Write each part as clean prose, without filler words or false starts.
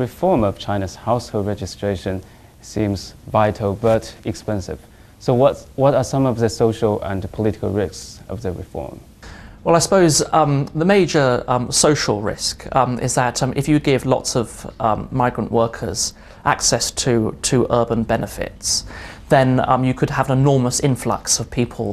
reform of China's household registration seems vital but expensive. So what are some of the social and political risks of the reform? Well, I suppose the major social risk is that if you give lots of migrant workers access to urban benefits, then you could have an enormous influx of people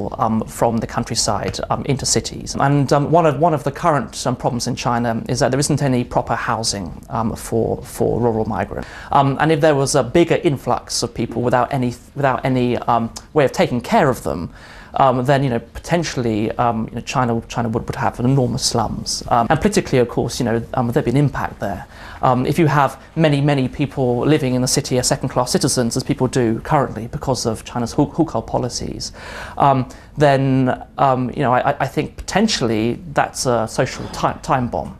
from the countryside into cities. And one of the current problems in China is that there isn't any proper housing for rural migrants. And if there was a bigger influx of people without any way of taking care of them, then potentially China would have enormous slums. And politically, of course, there'd be an impact there. If you have many people living in the city as second-class citizens, as people do currently because of China's hukou policies, then I think potentially that's a social time bomb.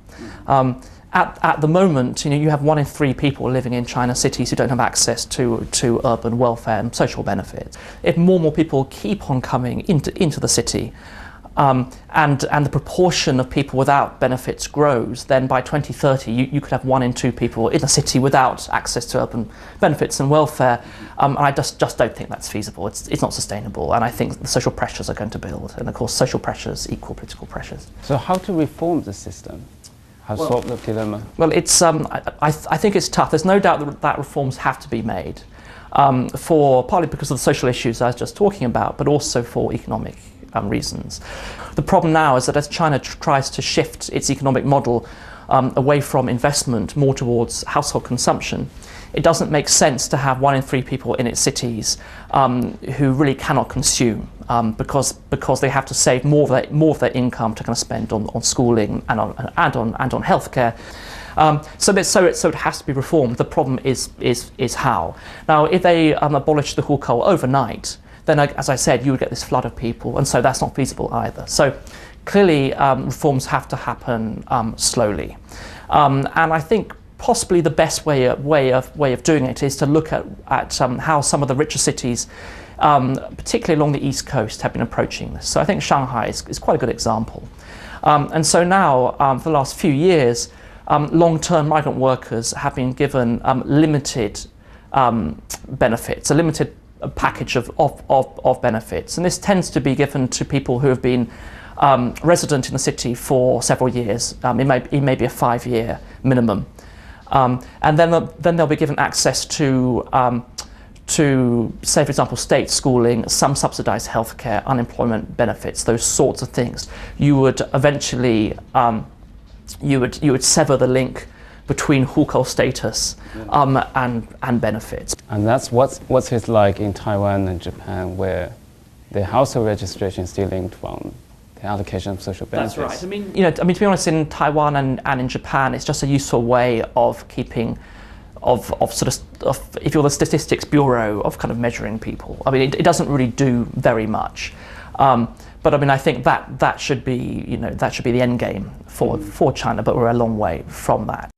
At the moment, you have 1 in 3 people living in China cities who don't have access to urban welfare and social benefits. If more and more people keep on coming into the city, and the proportion of people without benefits grows, then by 2030 you could have 1 in 2 people in a city without access to urban benefits and welfare. And I just don't think that's feasible. It's not sustainable, and I think the social pressures are going to build. And of course, social pressures equal political pressures. So how to reform the system? How to solve the dilemma? Well, it's I think it's tough. There's no doubt that reforms have to be made, partly because of the social issues I was just talking about, but also for economic reasons. The problem now is that as China tries to shift its economic model away from investment more towards household consumption, it doesn't make sense to have 1 in 3 people in its cities who really cannot consume because they have to save more of their income to kind of spend on schooling and on healthcare. So it has to be reformed. The problem is how. Now, if they abolish the hukou overnight, then, as I said, you would get this flood of people, and so that's not feasible either. So clearly, reforms have to happen slowly, and I think possibly the best way of doing it is to look at how some of the richer cities, particularly along the East Coast, have been approaching this. So I think Shanghai is quite a good example. And so now, for the last few years, long-term migrant workers have been given limited benefits, a limited package of benefits. And this tends to be given to people who have been resident in the city for several years. It may be a 5-year minimum. And then they'll be given access to, say, for example, state schooling, some subsidized healthcare, unemployment benefits, those sorts of things. You would eventually, you would sever the link between hukou status and benefits. And that's what's it like in Taiwan and Japan, where the household registration is still linked from the allocation of social benefits. That's right. I mean, to be honest, in Taiwan and in Japan, it's just a useful way of keeping, of if you're the Statistics Bureau, of kind of measuring people. I mean, it doesn't really do very much. But I mean, I think that should be the end game for China, but we're a long way from that.